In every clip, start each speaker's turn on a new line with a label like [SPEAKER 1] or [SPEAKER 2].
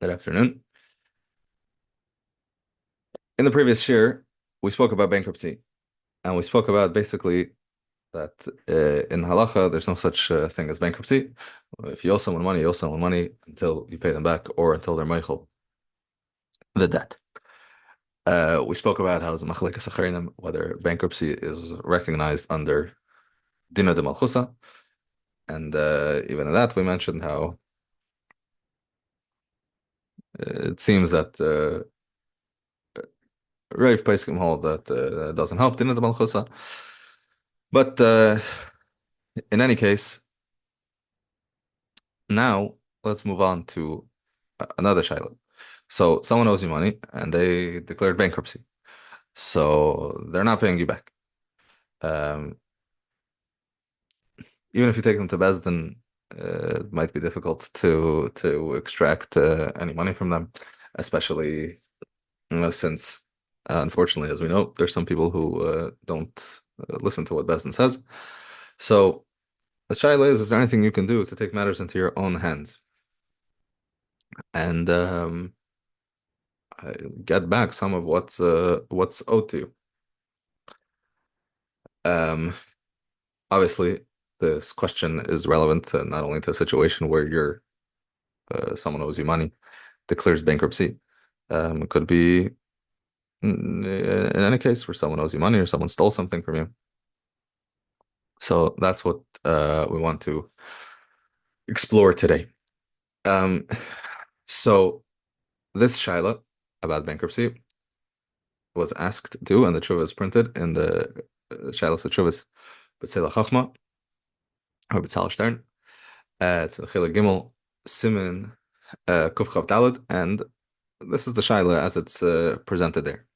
[SPEAKER 1] Good afternoon. In the previous year, we spoke about bankruptcy, and we spoke about basically that in halacha, there's no such thing as bankruptcy. If you owe someone money, you owe someone money until you pay them back or until they're meichel the debt. We spoke about how machlekes acharinim, whether bankruptcy is recognized under dina de malchusa, and even in that we mentioned how it seems that Rav Paiskim hold that doesn't help dina de malchusa, but in any case. Now, let's move on to another shiloh. So, someone owes you money and they declared bankruptcy. So, they're not paying you back. Um, Even if you take them to Bezdin, it might be difficult to extract any money from them, especially since, unfortunately, as we know, there's some people who don't listen to what Bezdin says. So, the shiloh is there anything you can do to take matters into your own hands? And get back some of what's owed to you. Obviously, this question is relevant not only to a situation where you're someone owes you money, declares bankruptcy. It could be in any case where someone owes you money or someone stole something from you. So that's what we want to explore today. So this shaila about bankruptcy was asked to, and the tshuva is printed in the Shailas Tshuvas B'Tzela Chachma or B'Tzal Stern. It's a Chilek Gimel Simin Kuf Chav Daled, and this is the Shaila as it's presented there.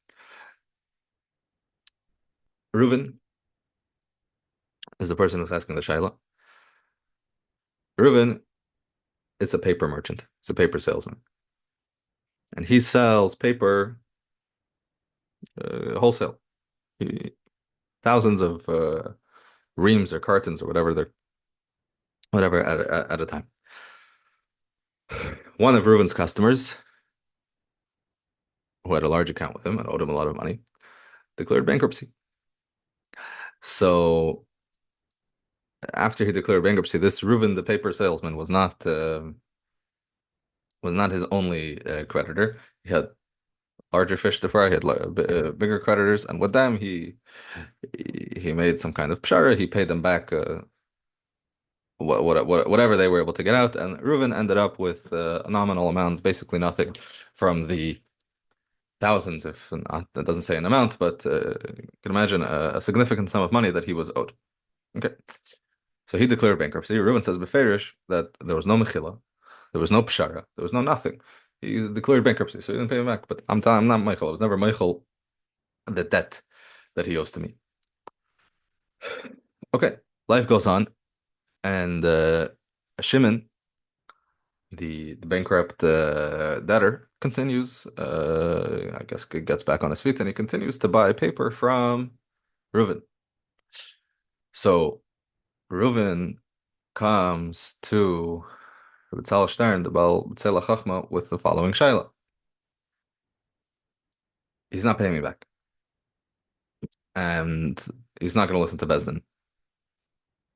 [SPEAKER 1] Reuven is the person who's asking the Shaila. Reuven is a paper merchant. He's a paper salesman, and he sells paper wholesale. Thousands of reams or cartons or whatever at a time. One of Reuven's customers, who had a large account with him and owed him a lot of money, declared bankruptcy. So after he declared bankruptcy, this Reuven, the paper salesman, was not his only creditor. He had larger fish to fry. He had bigger creditors, and with them, he made some kind of pshara. He paid them back whatever they were able to get out, and Reuven ended up with a nominal amount, basically nothing, from the thousands, if not, that doesn't say an amount, but you can imagine a significant sum of money that he was owed. Okay. So he declared bankruptcy. Reuven says beferish that there was no mechila, there was no pshara, there was no nothing. He declared bankruptcy, so he didn't pay him back. But I'm not Michael. I was never Michael the debt that he owes to me. Okay, life goes on, and Shimon, the bankrupt debtor, continues. I guess gets back on his feet, and he continues to buy paper from Reuven. So Reuven comes to B'Tzal Stern, the Baal B'Tzela Chachma, with the following shaila. He's not paying me back. And he's not going to listen to Bezdin,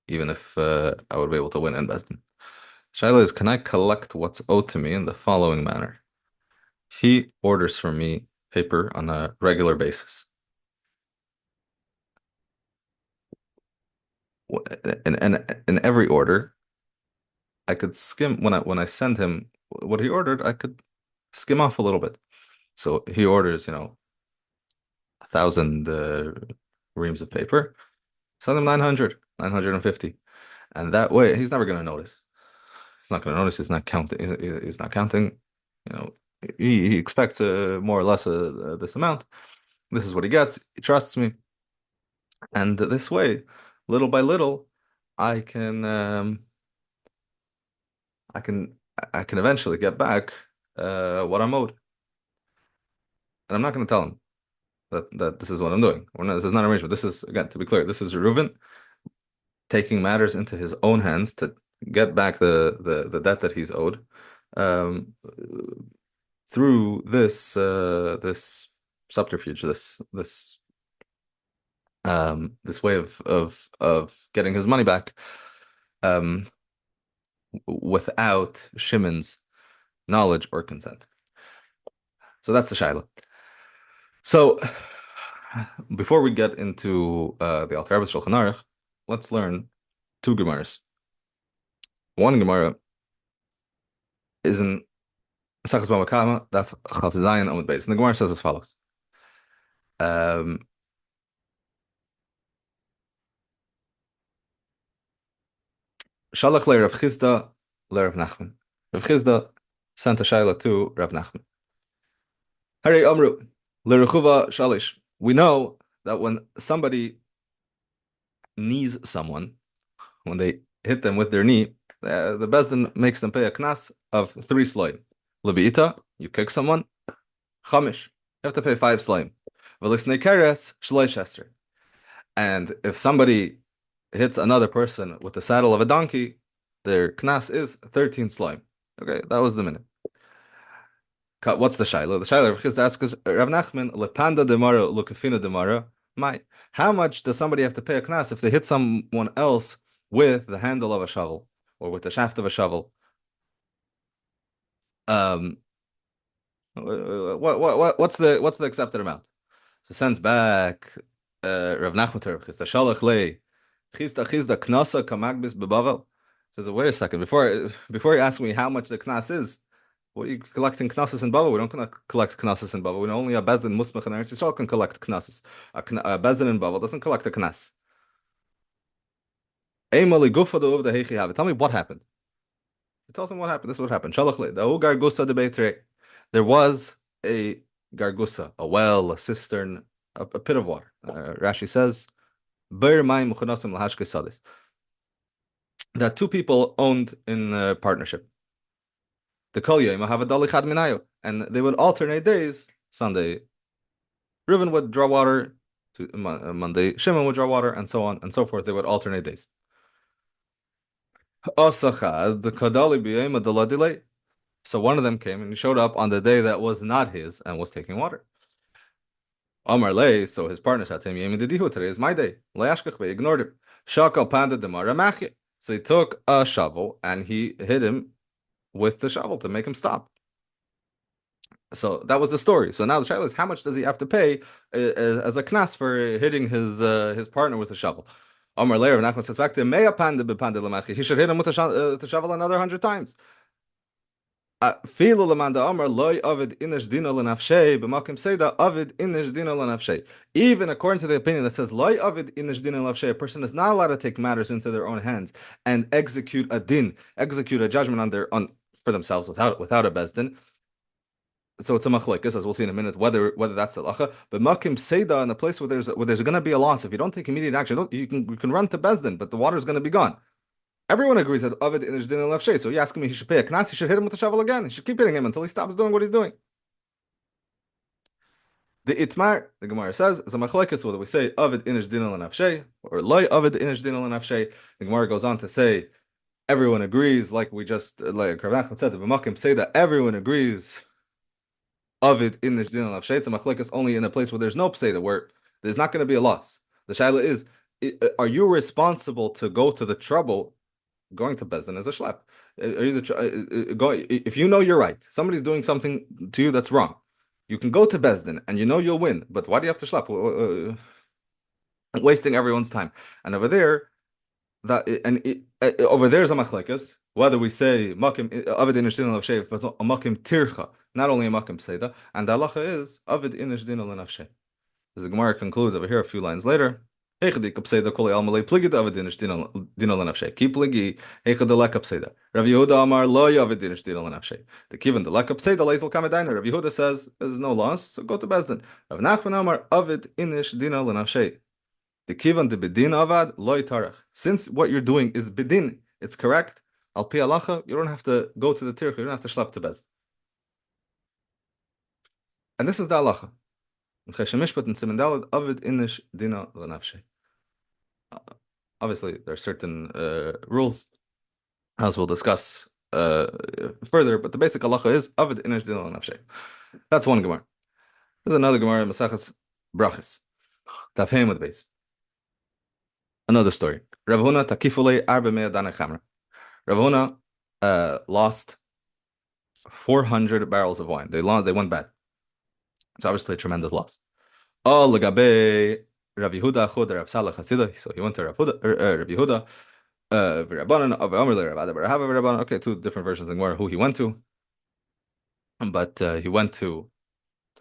[SPEAKER 1] even if I would be able to win in Bezdin. Shaila is, can I collect what's owed to me in the following manner? He orders from me paper on a regular basis. In every order, I could skim when I send him what he ordered, I could skim off a little bit. So he orders, 1,000 reams of paper, send him 950. And that way, he's never going to notice. He's not going to notice. He's not counting. He's not counting. You know, he expects more or less this amount. This is what he gets. He trusts me, and this way, little by little, I can I can I can eventually get back what I'm owed. And I'm not going to tell him that this is what I'm doing. This is not arrangement. This is, again, to be clear, this is Reuven taking matters into his own hands to get back the debt that he's owed. Um, through this this subterfuge, this way of getting his money back, without Shimon's knowledge or consent. So that's the shaila. So before we get into the Alter Rebbe's Shulchan Aruch, let's learn two Gemaras. One Gemara is in Masechus Bava Kama, Daf Chaf Zayin Amud Beis, and the Gemara says as follows: Shalach le Rav Chisda le Rav Nachman. Rav Chisda sent a shaila to Rav Nachman. Harei Amru le Rechuva Shalish. We know that when somebody knees someone, when they hit them with their knee, the Bezdin makes them pay a knas of 3 sloim. Lebiita, you kick someone. Chamish, you have to pay 5 sloim. V'lisnei keres shloish ester. And if somebody hits another person with the saddle of a donkey, their knas is 13 sloim. Okay, that was the minute. What's the shaila? The shaila Rav Chisda asks Rav Nachman, lepanda demara lukafina demara. How much does somebody have to pay a knas if they hit someone else with the handle of a shovel or with the shaft of a shovel? What's the accepted amount? So sends back Rav Nachman to Rav Chisda. Shalach le Chisda knasa kamagbis bebavel. Says, wait a second, before you ask me how much the knas is, what are you collecting knases in Bava? We don't collect knases in Bava. We know only a bezdin musmach in Eretz Yisrael can collect knases. A bezdin in Bava doesn't collect a knas. Tell me what happened. He tells him what happened. This is what happened. There was a gargusa, a well, a cistern, a pit of water. Rashi says, that 2 people owned in partnership. The Kollel, and they would alternate days. Sunday, Reuven would draw water. Monday, Shimon would draw water, and so on and so forth. They would alternate days. So one of them came and he showed up on the day that was not his and was taking water. Amar lei, so his partner said to him, today is my day. He ignored him. So he took a shovel and he hit him with the shovel to make him stop. So that was the story. So now the shaila is, how much does he have to pay as a knas for hitting his partner with a shovel? Amar Leir, Nachman says back to him, he should hit him with the shovel another 100 times. Even according to the opinion that says a person is not allowed to take matters into their own hands and execute a judgment for themselves without a bezdin. So it's a machlekes, as we'll see in a minute, whether that's the halacha. But makim seida, in a place where there's going to be a loss, if you don't take immediate action, you can run to bezdin, but the water is going to be gone. Everyone agrees that Ovid in Din al-Nafshay. So you ask him, he should pay a knas, he should hit him with the shovel again. He should keep hitting him until he stops doing what he's doing. The Itmar, the Gemara says, is a machlekes whether we say Ovid in Din al-Nafshay or Loi Ovid in Din al-Nafshay. The Gemara goes on to say, everyone agrees, like Rav Nachman said, the B'makim say that everyone agrees Ovid in Din al-Nafshay. It's a machlekes only in a place where there's no pseida, where there's not going to be a loss. The shaila is, are you responsible to go to the trouble? Going to bezdin is a shlep. If you know you're right, somebody's doing something to you that's wrong, you can go to bezdin and you know you'll win. But why do you have to shlep? Wasting everyone's time. And over there, over there's a machlekes. Whether we say makim avid inish din l'nafshei, if it's a makim tircha, not only a makim seida, and the halacha is avid inish din l'nafshei. As the Gemara concludes over here a few lines later. Keep ligi, hechad lekapseda. Rav Yehuda Amar lo yavid dinish din l'nafshei. The kivan the lekapseda leisel kamedina. Rav Yehuda says there's no loss, so go to bezdin. Rav Nachman Amar avid inish din l'nafshei. The kivan the bedin avad lo yitarach. Since what you're doing is bedin, it's correct. Al pi halacha, you don't have to go to the tircha, you don't have to schlep to bezdin. And this is the halacha. Obviously, there are certain rules, as we'll discuss further, but the basic halacha is Avid Inish Dinah Nafshay. That's one Gemara. There's another Gemara in Maseches Brachas. Tafheim with base. Another story. Rav Huna takifulei arba mea dana chamra. Rav Huna lost 400 barrels of wine. They went bad. It's obviously a tremendous loss. Oh, legabe Rav Yehuda chud Rav Salah Chasida. So he went to Rav Yehuda. Rabbonim of Amrle Rav Adabar Hava Rabbonim. Okay, two different versions of Gemara who he went to, but he went to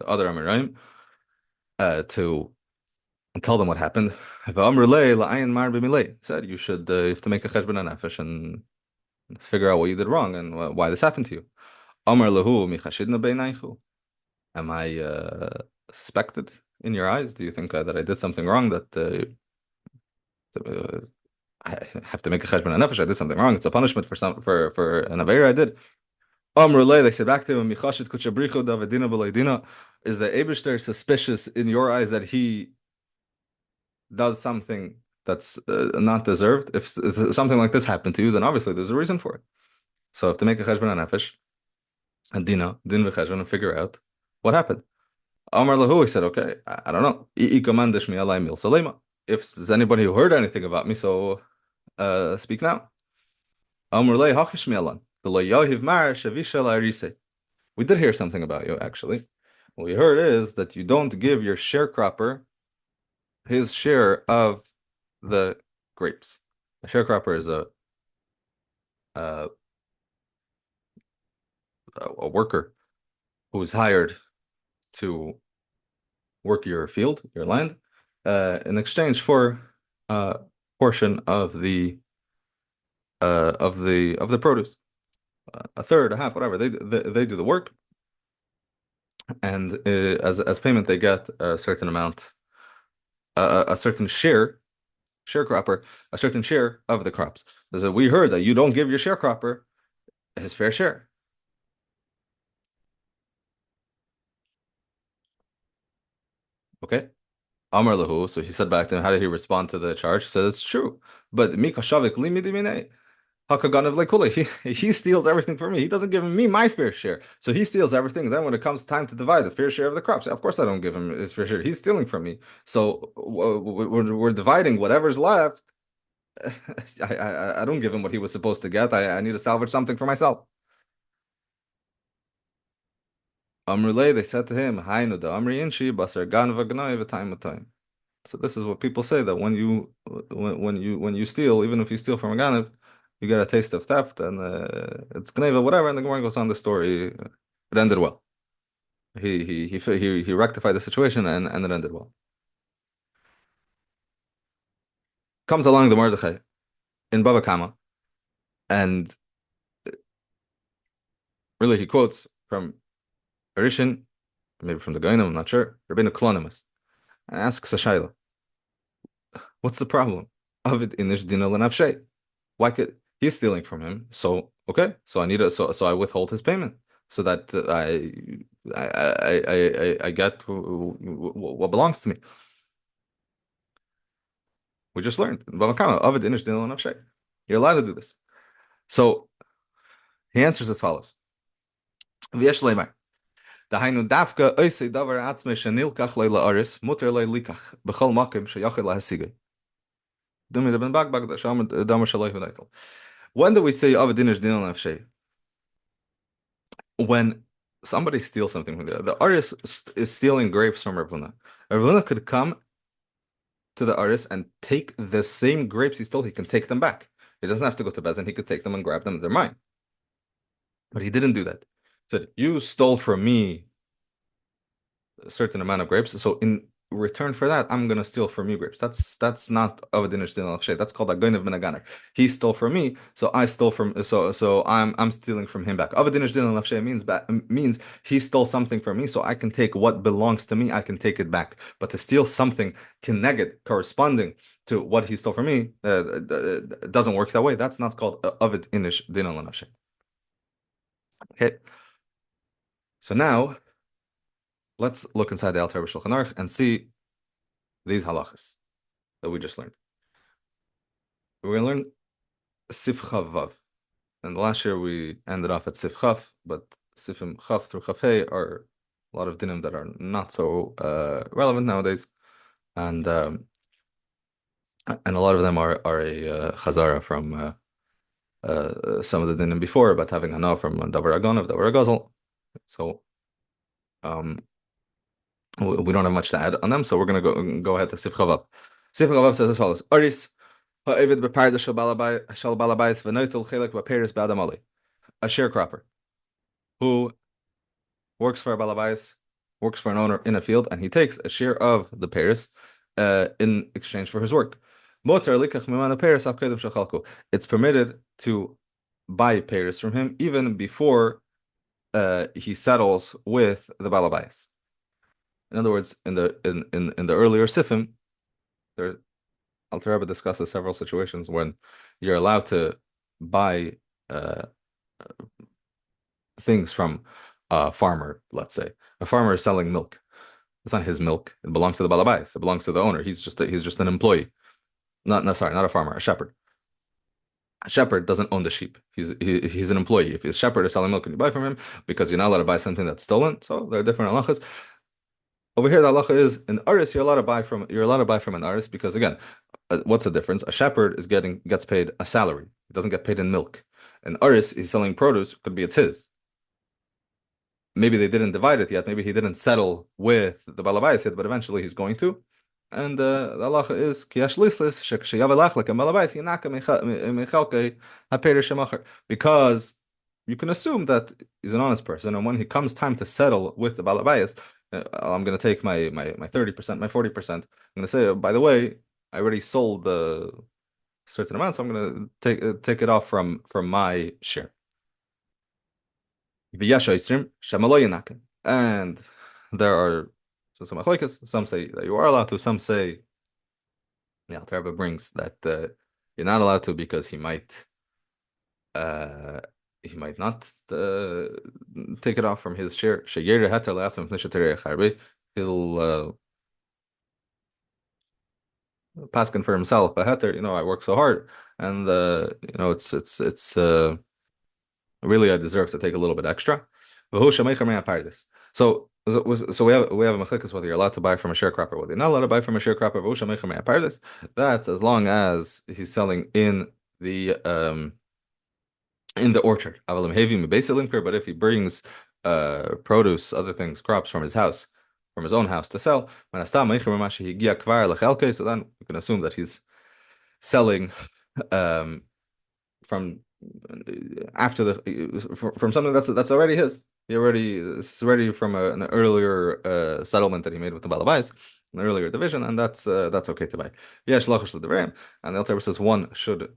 [SPEAKER 1] other Amoraim to tell them what happened. Said you should have to make a cheshbon nefesh and figure out what you did wrong and why this happened to you. Amar lahu michashidna beinaychu. Am I suspected in your eyes? Do you think that I did something wrong? That I have to make a cheshbon nefesh? I did something wrong. It's a punishment for an aveira I did. They said back to him, is the Eibishter suspicious in your eyes that he does something that's not deserved? If something like this happened to you, then obviously there's a reason for it. So if to make a cheshbon nefesh, and din v'cheshbon, and figure out what happened. Amar lahu, he said, okay, I don't know. If there's anybody who heard anything about me, so speak now. We did hear something about you, actually. What we heard is that you don't give your sharecropper his share of the grapes. A sharecropper is a worker who is hired to work your field, your land, in exchange for a portion of the produce, a third, a half, whatever. They do the work, and as payment they get a certain amount, a certain sharecropper, a certain share of the crops. So we heard that you don't give your sharecropper his fair share. Okay. Amar lahu. So he said back to him, how did he respond to the charge? He said, it's true. But he steals everything from me. He doesn't give me my fair share. So he steals everything. Then when it comes time to divide the fair share of the crops, of course I don't give him his fair share. He's stealing from me. So we're dividing whatever's left. I don't give him what he was supposed to get. I need to salvage something for myself. Amrulay, they said to him, Hainu da Amri Inshi, Basar Ganva Gnai V'Taim. So this is what people say, that when you steal, even if you steal from a Ganav, you get a taste of theft, and it's Gneva, whatever, and the Gemara goes on the story. It ended well. He rectified the situation, and it ended well. Comes along the Mordechai in Bava Kama, and really he quotes from Rishon, maybe from the Goinim, I'm not sure, Rabbeinu Klonimus, and asks a shayla, what's the problem? Avid inish dina l'nafshay. Why could he's stealing from him? So okay, so I need so I withhold his payment so that I get what belongs to me. We just learned Avid inish dina l'nafshay. You're allowed to do this. So he answers as follows: V'yesh leimar. Dahainu dafka oisei davar atzmei shenilkach leila aris muter leilikach b'chol makim sheyachid lahasigay. When do we say avadinish din nafshay? When somebody steals something from the aris is stealing grapes from Rav Huna. Rav Huna could come to the aris and take the same grapes he stole. He can take them back. He doesn't have to go to Bezin. He could take them and grab them. They're mine. But he didn't do that. He said, you stole from me a certain amount of grapes, so in return for that, I'm gonna steal from you grapes. That's not avadinish din al-shay. That's called a goinev min haganer. He stole from me, so I stole from. So I'm stealing from him back. Avadinish din al-shay means he stole something from me, so I can take what belongs to me. I can take it back. But to steal something corresponding to what he stole from me doesn't work that way. That's not called avadinish din al-shay. Okay. So now, let's look inside the Alter Shulchan Aruch and see these halachas that we just learned. We're going to learn Sif Chavav. And last year we ended off at Sif Chaf, but Sifim Chaf through Chaf Hey are a lot of dinim that are not so relevant nowadays, and a lot of them are a chazara from some of the dinim before about having hana from davar agon of davar gazel. So we don't have much to add on them, so we're gonna go ahead to Sif Chavav. Sif Chavav says as follows: Aris ha'evid beparda shel balabayis v'noitel chelek b'peris b'adam ali. A sharecropper who works for a balabayis, works for an owner in a field, and he takes a share of the peris in exchange for his work. It's permitted to buy peris from him even before he settles with the balabayis. In other words, in the earlier sifim, Alter Rebbe discusses several situations when you're allowed to buy things from a farmer. Let's say a farmer is selling milk. It's not his milk; it belongs to the balabais. It belongs to the owner. He's just an employee. Not a farmer, a shepherd. A shepherd doesn't own the sheep. He's an employee. If his shepherd is selling milk and you buy from him because you're not allowed to buy something that's stolen, so there are different halachas. Over here, the halacha is in aris you're allowed to buy from an aris because again, what's the difference? A shepherd gets paid a salary. He doesn't get paid in milk. An aris, he's selling produce. Could be it's his. Maybe they didn't divide it yet. Maybe he didn't settle with the balabayis yet, but eventually he's going to. And the halacha is because you can assume that he's an honest person, and when he comes time to settle with the balabayis, I'm going to take my 30%, my 40%. I'm going to say, oh, by the way, I already sold the certain amount, so I'm going to take it off from my share. And there are some machlokes. Some say that you are allowed to. Some say, yeah, Alter Rebbe brings that you're not allowed to because he might not take it off from his share. He'll paskin for himself. A heter, I work so hard, and it's really I deserve to take a little bit extra. So we have a machlokes whether you're allowed to buy from a sharecropper, whether you're not allowed to buy from a sharecropper. That's as long as he's selling in the orchard. But if he brings produce, other things, crops from his house, from his own house to sell, so then we can assume that he's selling from something that's already his. It's already from an earlier settlement that he made with the balabais, an earlier division, and that's okay to buy. And the Alter Rebbe says one should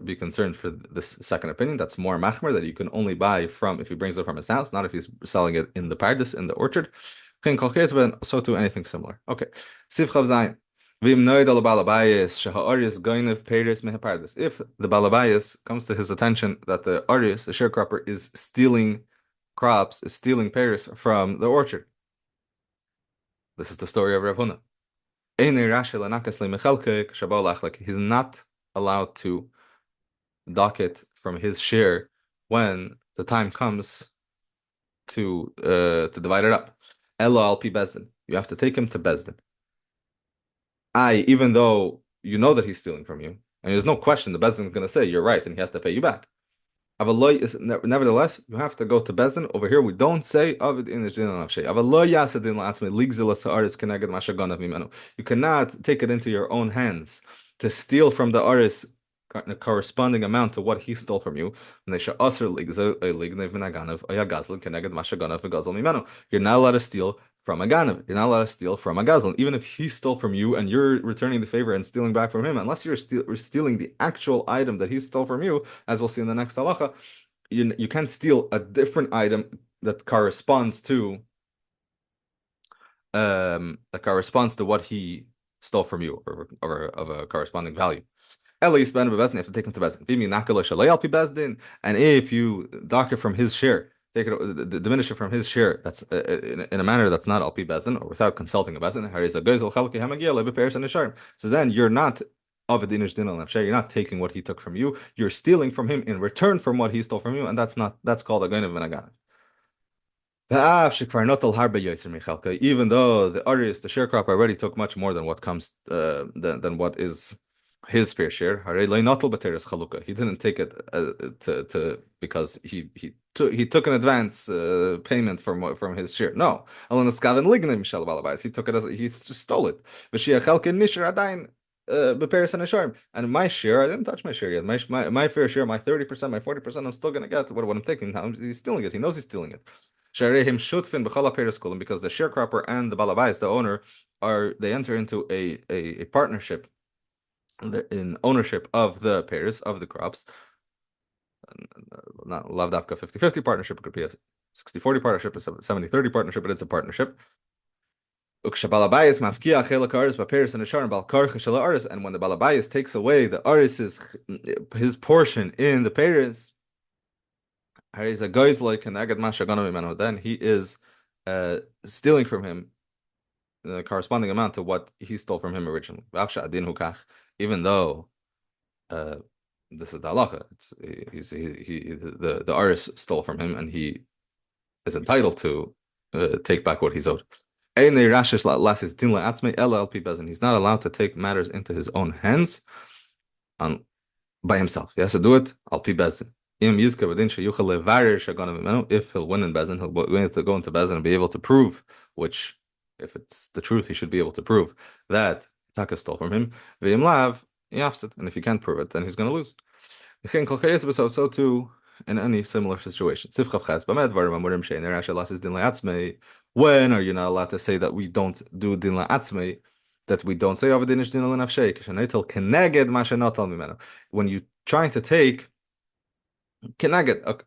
[SPEAKER 1] be concerned for this second opinion. That's more machmer, that you can only buy from if he brings it from his house, not if he's selling it in the pardes, in the orchard. So to anything similar. Okay. Sif Chav Zayin. If the balabayas comes to his attention that the arius, the sharecropper, is stealing crops, is stealing pears from the orchard. This is the story of Rav Huna. He's not allowed to dock it from his share when the time comes to divide it up. Elo al pi bezdin. You have to take him to bezdin. Even though you know that he's stealing from you, and there's no question the bezdin is going to say you're right and he has to pay you back. Nevertheless, you have to go to bezdin. Over here, we don't say avid in the you cannot take it into your own hands to steal from the aris a corresponding amount to what he stole from you. You're not allowed to steal from a ganav. You're not allowed to steal from a gazlan. Even if he stole from you and you're returning the favor and stealing back from him, unless you're stealing the actual item that he stole from you, as we'll see in the next halacha, you can't steal a different item that corresponds to what he stole from you, or of a corresponding value. At least you have to take him to bezdin. And if you dock it from his share, diminish it from his share, that's in a manner that's not al pi bezdin, or without consulting a bezdin. So then you're not You're not taking what he took from you. You're stealing from him in return from what he stole from you, and that's called a geniv and a ganav. Even though the Arius, the sharecropper, already took much more than what comes than what is his fair share. He didn't take it to because he took an advance payment from his share. No, he took it as he just stole it. And my share, I didn't touch my share yet. My fair share, my 30%, my 40%, I'm still gonna get what I'm taking now. He's stealing it. He knows he's stealing it. Because the sharecropper and the balabais, the owner, they enter into a partnership in ownership of the pairs of the crops. Not lavdafka 50-50 partnership. It could be a 60-40 partnership, a 70-30 partnership, but it's a partnership. And when the balabayas takes away the aris's his portion in the pairs, he's a guy's like an agad masha, then he is stealing from him the corresponding amount to what he stole from him originally. Even though this is the halacha, the aris stole from him and he is entitled to take back what he's owed. He's not allowed to take matters into his own hands by himself. He has to do it al pi bezdin. If he'll win in bezdin, he'll be able to go into bezdin and be able to prove, which, if it's the truth, he should be able to prove that Taka stole from him. And if he can't prove it, then he's going to lose. So too in any similar situation. When are you not allowed to say that we don't do din la'atzmei, that we don't say when you're trying to take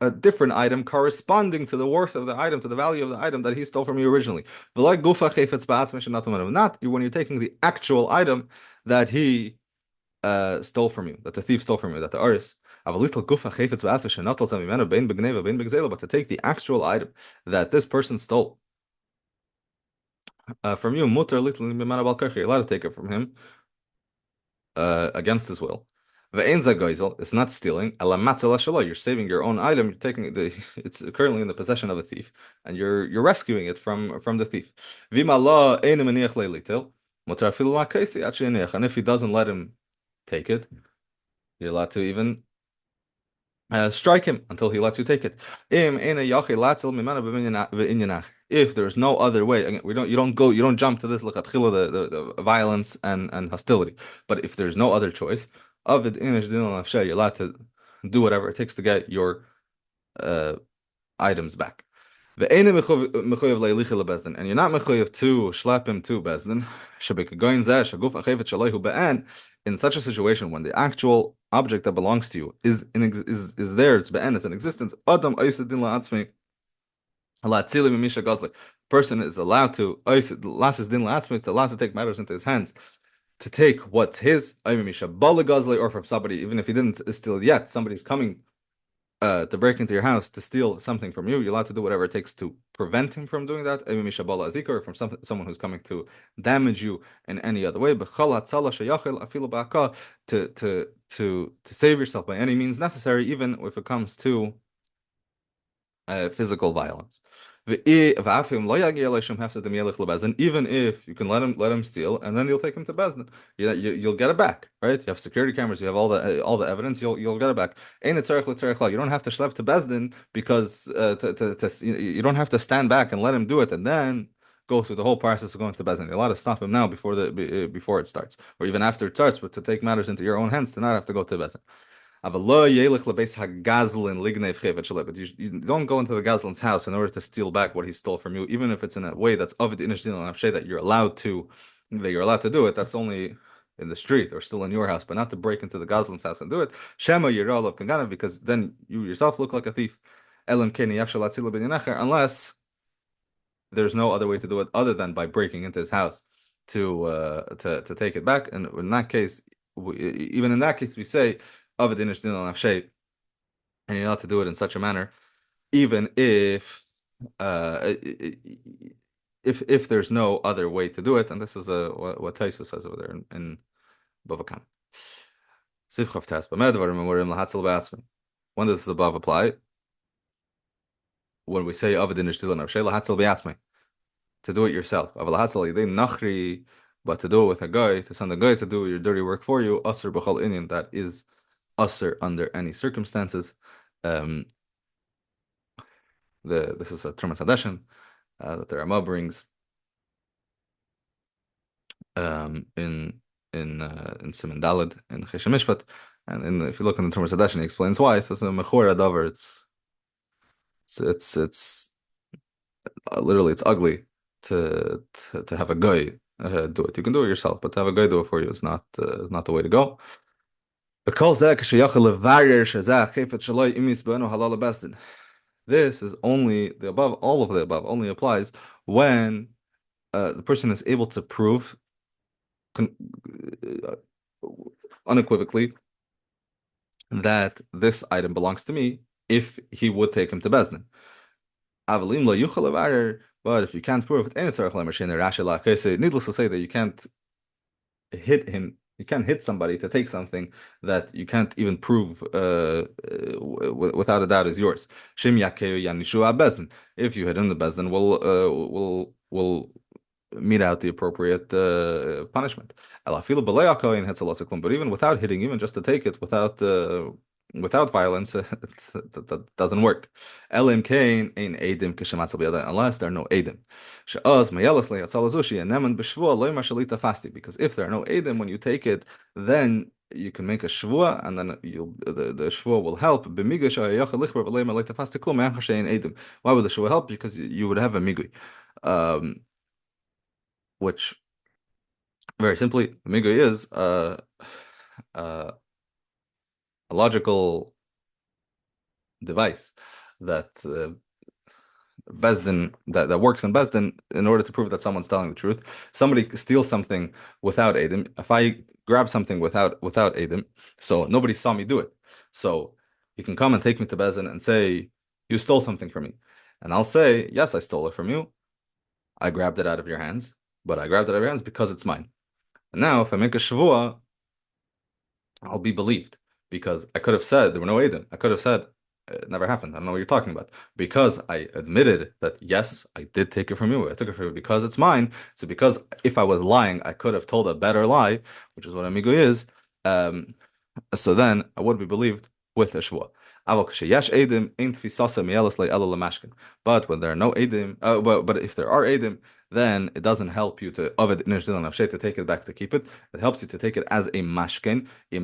[SPEAKER 1] a different item corresponding to the worth of the item, to the value of the item that he stole from you originally. Not when you're taking the actual item that he stole from you, that the thief stole from you, that the aris. But to take the actual item that this person stole from you, you're allowed to take it from him against his will. It's not stealing. You're saving your own item. You're taking it's currently in the possession of a thief, and you're rescuing it from the thief. And if he doesn't let him take it, you're allowed to even strike him until he lets you take it. If there's no other way, again, you don't jump to this the violence and hostility. But if there's no other choice, you're allowed to do whatever it takes to get your items back. And you're not mechuyev to schlep him to bezdin. In such a situation, when the actual object that belongs to you is there, it's in existence. Person is allowed to take matters into his hands, to take what's his, or from somebody, even if he didn't steal yet, somebody's coming to break into your house to steal something from you. You're allowed to do whatever it takes to prevent him from doing that, or from someone who's coming to damage you in any other way. To save yourself by any means necessary, even if it comes to physical violence. And even if you can let him steal, and then you'll take him to bezdin, you'll get it back, right? You have security cameras, you have all the evidence, you'll get it back. You don't have to schlep to bezdin because you don't have to stand back and let him do it and then go through the whole process of going to bezdin. You're allowed to stop him now before it starts, or even after it starts, but to take matters into your own hands, to not have to go to bezdin. But you don't go into the gazlin's house in order to steal back what he stole from you, even if it's in a way that's of the that you're allowed to do it. That's only in the street or still in your house, but not to break into the gazlin's house and do it. Shema Yirah of Kanganav, because then you yourself look like a thief. Unless there's no other way to do it other than by breaking into his house to take it back. And in that case, even in that case, we say of and you're allowed to do it in such a manner, even if there's no other way to do it. And this is what Taisus says over there in Bava Kama. Sif Chavtas, when does the above apply? When we say Avadin Ishtilan of Shela Hatzel Beatzme, to do it yourself. Aval Hatzel Yidei Nachri, but to do it with a guy, to send a guy to do your dirty work for you, Asr B'chal Inyan, that is Asr under any circumstances. This is a Trumas Hadeshin that the Rama brings in Siman Daled in Cheshem Mishpat, and if you look in the Trumas Hadeshin, he explains why. So it's a Mechor Adavar. It's literally it's ugly to have a guy do it. You can do it yourself, but to have a guy do it for you is not the way to go. This is only the above. All of the above only applies when the person is able to prove unequivocally that this item belongs to me if he would take him to Bezdin. But if you can't prove it, needless to say that you can't hit him. You can't hit somebody to take something that you can't even prove without a doubt is yours. If you hit him, the Bezdin will mete out the appropriate punishment. But even without hitting, even just to take it without violence, that doesn't work. Unless there are no edim. Because if there are no edim, when you take it, then you can make a shvua, and then the shvua will help. Why would the shvua help? Because you would have a migui. Which, very simply, the migui is a logical device that Bezdin that works in Bezdin in order to prove that someone's telling the truth. Somebody steals something without Edim. If I grab something without Edim, so nobody saw me do it. So you can come and take me to Bezdin and say, you stole something from me. And I'll say, yes, I stole it from you. I grabbed it out of your hands, but I grabbed it out of your hands because it's mine. And now if I make a shavua, I'll be believed. Because I could have said there were no Edim. I could have said it never happened. I don't know what you're talking about. Because I admitted that yes, I did take it from you. I took it from you because it's mine. So because if I was lying, I could have told a better lie, which is what amigo is. So then I would be believed with a shvua. But when there are no edim, but if there are edim, then it doesn't help you to take it back to keep it. It helps you to take it as a mashkin. If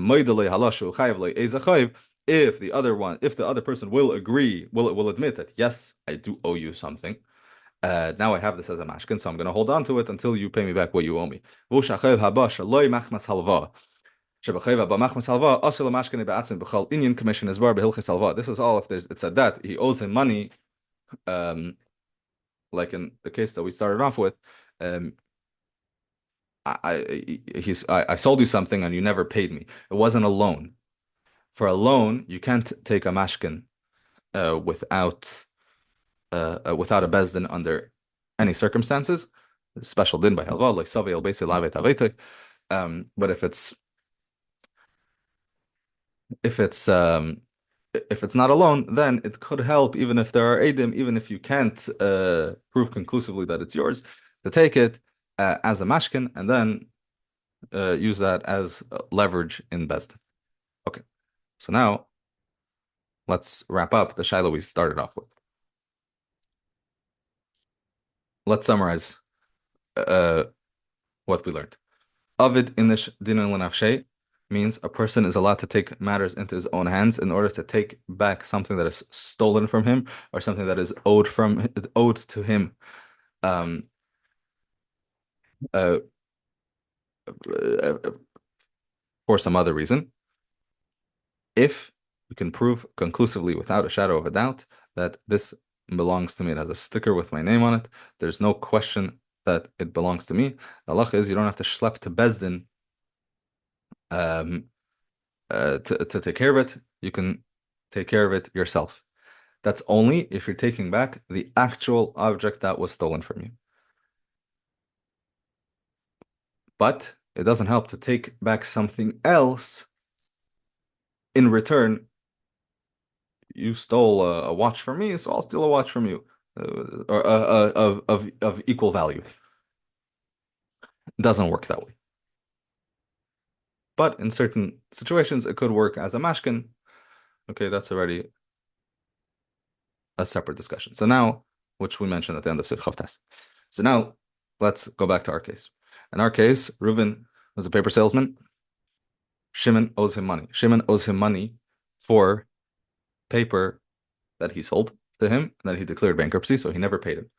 [SPEAKER 1] the other person will agree, will admit that yes, I do owe you something. Now I have this as a mashkin, so I'm going to hold on to it until you pay me back what you owe me. This is all if it's a debt. He owes him money, like in the case that we started off with. I sold you something and you never paid me. It wasn't a loan. For a loan, you can't take a mashkin without a bezdin under any circumstances. Special din by halva, like savei el beis elavet avete. But if it's not a loan, then it could help even if there are edim, even if you can't prove conclusively that it's yours, to take it as a mashkin and then use that as leverage in Bezdin. Okay, so now let's wrap up the shiloh we started off with. Let's summarize what we learned. Avid inish dinan l'nafshei means a person is allowed to take matters into his own hands in order to take back something that is stolen from him or something that is owed to him for some other reason. If you can prove conclusively without a shadow of a doubt that this belongs to me, it has a sticker with my name on it, there's no question that it belongs to me. The halach is you don't have to schlep to Bezdin to take care of it. You can take care of it yourself. That's only if you're taking back the actual object that was stolen from you. But it doesn't help to take back something else in return. You stole a watch from me, so I'll steal a watch from you, or of equal value. It doesn't work that way. But in certain situations, it could work as a mashkin. Okay, that's already a separate discussion. So now, which we mentioned at the end of Sif Chavtas. So now, let's go back to our case. In our case, Reuven was a paper salesman. Shimon owes him money. Shimon owes him money for paper that he sold to him, and then he declared bankruptcy, so he never paid him.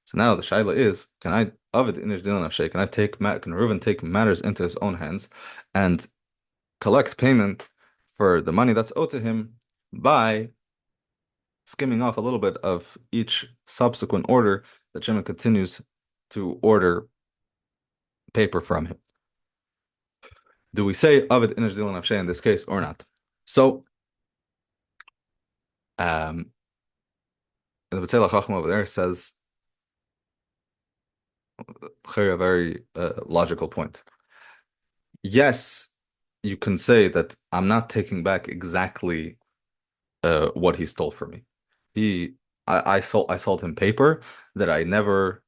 [SPEAKER 1] So now the shaila is, can Reuven take matters into his own hands and collect payment for the money that's owed to him by skimming off a little bit of each subsequent order that Shimon continues to order paper from him? Do we say Avid Inish Dilan Nafshay in this case or not? So, the B'tzela Chachma over there says a very logical point. Yes, you can say that I'm not taking back exactly what he stole from me. I sold him paper that he never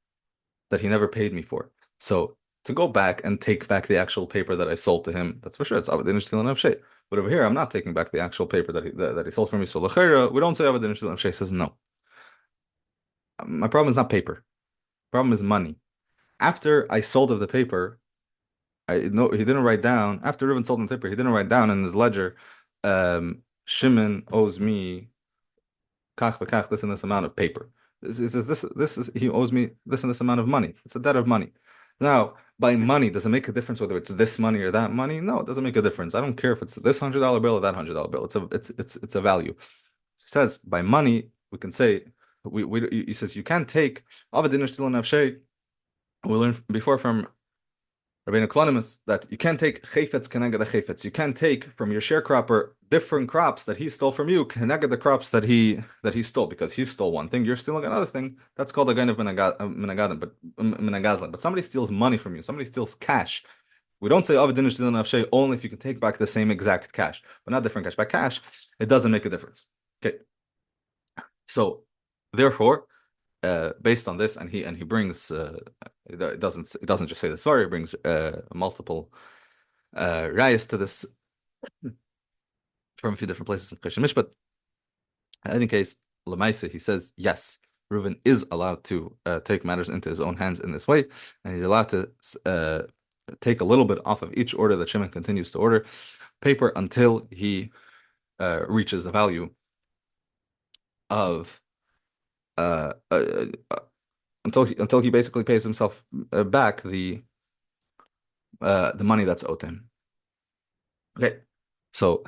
[SPEAKER 1] paid me for. So to go back and take back the actual paper that I sold to him, that's for sure. It's Avad Inish Dilan Nafshay. But over here, I'm not taking back the actual paper that he sold from me. So l'chera, we don't say Avad Inish Dilan Nafshay. Says no. My problem is not paper. Problem is money. After I sold of the paper, he didn't write down. After Reuven sold him the paper, he didn't write down in his ledger, Shimon owes me kach v'kach, this and this amount of paper. He owes me this and this amount of money. It's a debt of money. Now, by money, does it make a difference whether it's this money or that money? No, it doesn't make a difference. I don't care if it's this $100 bill or that $100 bill. It's a value. He says by money we can say he says you can't take Avad Inish Dilan Nafshay. We learned before from Rabbeinu Kollel that you can't take chayfetz keneged the chayfetz. You can't take from your sharecropper different crops that he stole from you keneged the crops that he stole, because he stole one thing, you're stealing another thing. That's called a ganav minagazlan. But somebody steals money from you. Somebody steals cash. We don't say Avad Inish Dilan Nafshay only if you can take back the same exact cash, but not different cash. By cash, it doesn't make a difference. Okay. So therefore, based on this, and he brings it doesn't just say the story. It brings multiple rayas to this from a few different places in Chesed Mishpat. In any case, Lemaisa, he says yes, Reuven is allowed to take matters into his own hands in this way, and he's allowed to take a little bit off of each order that Shimon continues to order paper until he reaches the value of until he basically pays himself back the money that's owed to him. Okay, so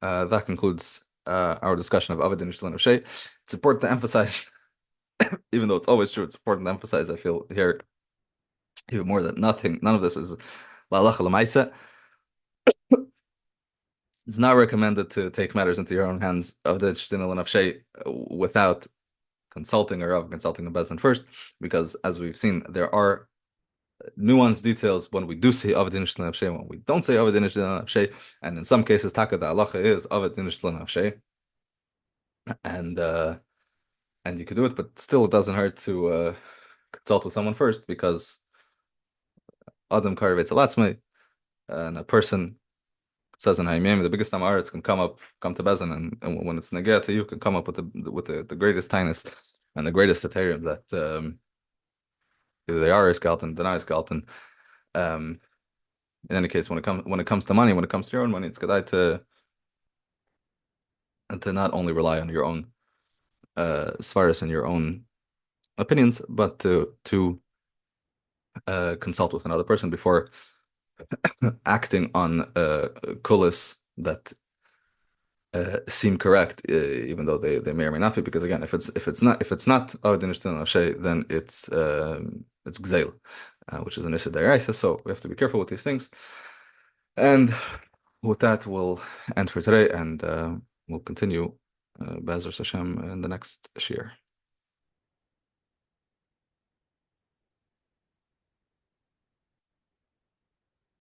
[SPEAKER 1] that concludes our discussion of Avad Inish Dilan Nafshay. It's important to emphasize, even though it's always true, it's important to emphasize, I feel here even more, that none of this is la'alacha l'maisa. It's not recommended to take matters into your own hands of the Inish Dilan Nafshay without consulting a bezdin first, because as we've seen, there are nuanced details when we do say Avad Inish Dilan Nafshay, when we don't say Avad Inish Dilan Nafshay, and in some cases, taka the halacha is Avad Inish Dilan Nafshay, and you could do it, but still it doesn't hurt to consult with someone first, because Adam Karvetz Alatzmei, and a person says in Haimim, the biggest Amaretz can come to Bezin, and when it's negea to you, can come up with the greatest tinus and the greatest satirium that either they are a skeleton, deny a skeleton. In any case, when it comes to money, when it comes to your own money, it's good to not only rely on your own svaris and your own opinions, but to consult with another person before acting on kulis that seem correct, even though they may or may not be. Because again, if it's not Avad Inish Dilan Nafshay, then it's Gzeil, which is an issue deraisa. So we have to be careful with these things. And with that, we'll end for today, and we'll continue Be'ezus Hashem in the next shiur.